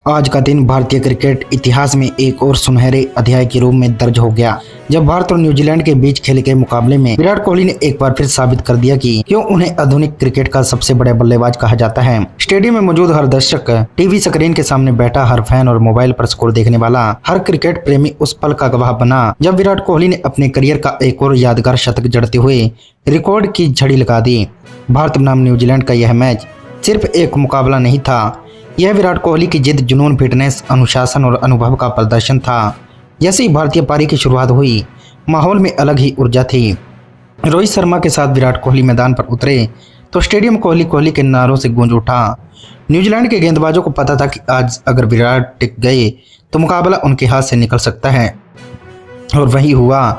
आज का दिन भारतीय क्रिकेट इतिहास में एक और सुनहरे अध्याय के रूप में दर्ज हो गया, जब भारत और न्यूजीलैंड के बीच खेले गए मुकाबले में विराट कोहली ने एक बार फिर साबित कर दिया कि क्यों उन्हें आधुनिक क्रिकेट का सबसे बड़ा बल्लेबाज कहा जाता है। स्टेडियम में मौजूद हर दर्शक, टीवी स्क्रीन के सामने बैठा हर फैन और मोबाइल पर स्कोर देखने वाला हर क्रिकेट प्रेमी उस पल का गवाह बना जब विराट कोहली ने अपने करियर का एक और यादगार शतक जड़ते हुए रिकॉर्ड की झड़ी लगा दी। भारत बनाम न्यूजीलैंड का यह मैच सिर्फ एक मुकाबला नहीं था, यह विराट कोहली की जिद, जुनून, फिटनेस, अनुशासन और अनुभव का प्रदर्शन था। जैसे ही भारतीय पारी की शुरुआत हुई, माहौल में अलग ही ऊर्जा थी। रोहित शर्मा के साथ विराट कोहली मैदान पर उतरे तो स्टेडियम कोहली कोहली के नारों से गूंज उठा। न्यूजीलैंड के गेंदबाजों को पता था कि आज अगर विराट टिक गए तो मुकाबला उनके हाथ से निकल सकता है, और वही हुआ।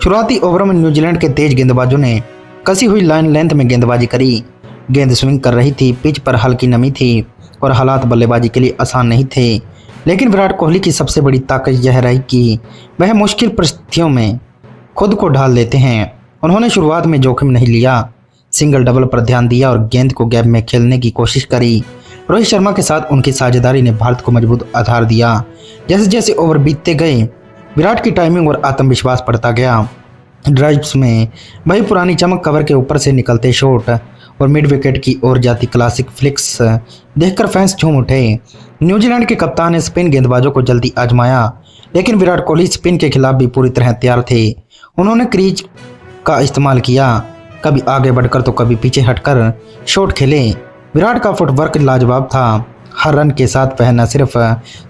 शुरुआती ओवरों में न्यूजीलैंड के तेज गेंदबाजों ने कसी हुई लाइन लेंथ में गेंदबाजी करी। गेंद स्विंग कर रही थी, पिच पर हल्की नमी थी और हालात बल्लेबाजी के लिए आसान नहीं थे। लेकिन विराट कोहली की सबसे बड़ी ताकत यह रही कि वह मुश्किल परिस्थितियों में खुद को ढाल देते हैं। उन्होंने शुरुआत में जोखिम नहीं लिया, सिंगल डबल पर ध्यान दिया और गेंद को गैप में खेलने की कोशिश करी। रोहित शर्मा के साथ उनकी साझेदारी ने भारत को मजबूत आधार दिया। जैसे जैसे ओवर बीतते गए, विराट की टाइमिंग और आत्मविश्वास बढ़ता गया। ड्राइव्स में वही पुरानी चमक, कवर के ऊपर से निकलते शॉट और मिड विकेट की ओर जाती क्लासिक फ्लिक्स देखकर फैंस झूम उठे। न्यूजीलैंड के कप्तान ने स्पिन गेंदबाजों को जल्दी आजमाया, लेकिन विराट कोहली स्पिन के खिलाफ भी पूरी तरह तैयार थे। उन्होंने क्रीज का इस्तेमाल किया, कभी आगे बढ़कर तो कभी पीछे हटकर शॉट खेले। विराट का फुटवर्क लाजवाब था। हर रन के साथ वह न सिर्फ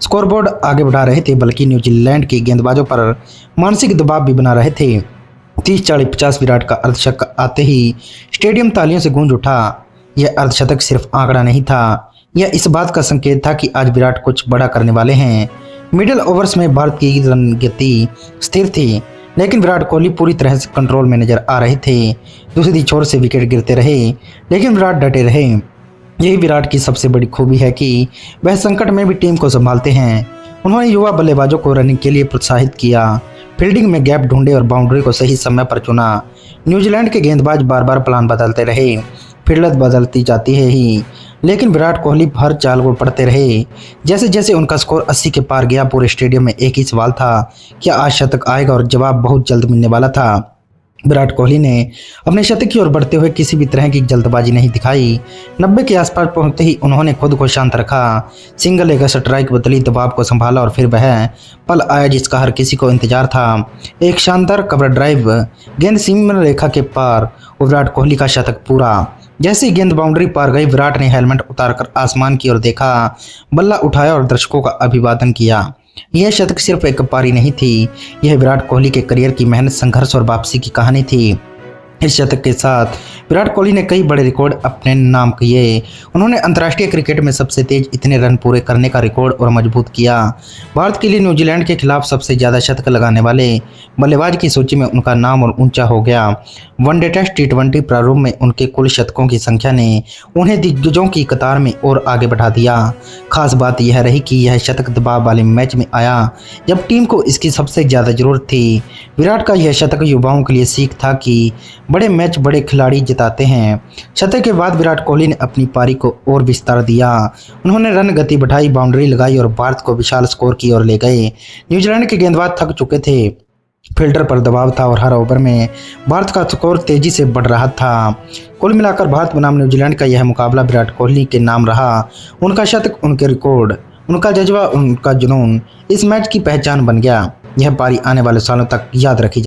स्कोरबोर्ड आगे बढ़ा रहे थे, बल्कि न्यूजीलैंड के गेंदबाजों पर मानसिक दबाव भी बना रहे थे। 30-40-50 विराट का अर्धशतक आते ही स्टेडियम तालियों से गूंज उठा। यह अर्धशतक सिर्फ आंकड़ा नहीं था, यह इस बात का संकेत था कि आज विराट कुछ बड़ा करने वाले हैं। मिडिल ओवर्स में भारत की रन गति स्थिर थी, लेकिन विराट कोहली पूरी तरह से कंट्रोल में नजर आ रहे थे। दूसरी छोर से विकेट गिरते रहे, लेकिन विराट डटे रहे। यही विराट की सबसे बड़ी खूबी है कि वह संकट में भी टीम को संभालते हैं। उन्होंने युवा बल्लेबाजों को रनिंग के लिए प्रोत्साहित किया, फील्डिंग में गैप ढूंढे और बाउंड्री को सही समय पर चुना। न्यूजीलैंड के गेंदबाज बार बार प्लान बदलते रहे, फील्ड बदलती जाती है ही, लेकिन विराट कोहली हर चाल को पढ़ते रहे। जैसे जैसे उनका स्कोर 80 के पार गया, पूरे स्टेडियम में एक ही सवाल था, क्या आज शतक आएगा, और जवाब बहुत जल्द मिलने वाला था। विराट कोहली ने अपने शतक की ओर बढ़ते हुए किसी भी तरह की जल्दबाजी नहीं दिखाई। 90 के आसपास पहुंचते ही उन्होंने खुद को शांत रखा, सिंगल एक स्ट्राइक बदली, दबाव को संभाला और फिर वह पल आया जिसका हर किसी को इंतजार था। एक शानदार कवर ड्राइव, गेंद सीमा रेखा के पार और विराट कोहली का शतक पूरा। जैसे ही गेंद बाउंड्री पार गई, विराट ने हेलमेट उतारकर आसमान की ओर देखा, बल्ला उठाया और दर्शकों का अभिवादन किया। यह शतक सिर्फ एक पारी नहीं थी, यह विराट कोहली के करियर की मेहनत, संघर्ष और वापसी की कहानी थी। इस शतक के साथ विराट कोहली ने कई बड़े रिकॉर्ड अपने नाम किए। उन्होंने अंतर्राष्ट्रीय क्रिकेट में सबसे तेज इतने रन पूरे करने का रिकॉर्ड और मजबूत किया। भारत के लिए न्यूजीलैंड के खिलाफ सबसे ज़्यादा शतक लगाने वाले बल्लेबाज की सूची में उनका नाम और ऊंचा हो गया। वनडे, टेस्ट, टी20 प्रारूप में उनके कुल शतकों की संख्या ने उन्हें दिग्गजों की कतार में और आगे बढ़ा दिया। खास बात यह रही कि यह शतक दबाव वाले मैच में आया जब टीम को इसकी सबसे ज़्यादा जरूरत थी। विराट का यह शतक युवाओं के लिए सीख था कि बड़े मैच बड़े खिलाड़ी जिताते हैं। शतक के बाद विराट कोहली ने अपनी पारी को और विस्तार दिया। उन्होंने रन गति बढ़ाई, बाउंड्री लगाई और भारत को विशाल स्कोर की ओर ले गए। न्यूजीलैंड के गेंदबाज थक चुके थे, फील्डर पर दबाव था और हर ओवर में भारत का स्कोर तेजी से बढ़ रहा था। कुल मिलाकर भारत बनाम न्यूजीलैंड का यह मुकाबला विराट कोहली के नाम रहा। उनका शतक, उनके रिकॉर्ड, उनका जज्बा, उनका जुनून इस मैच की पहचान बन गया। यह पारी आने वाले सालों तक याद रखी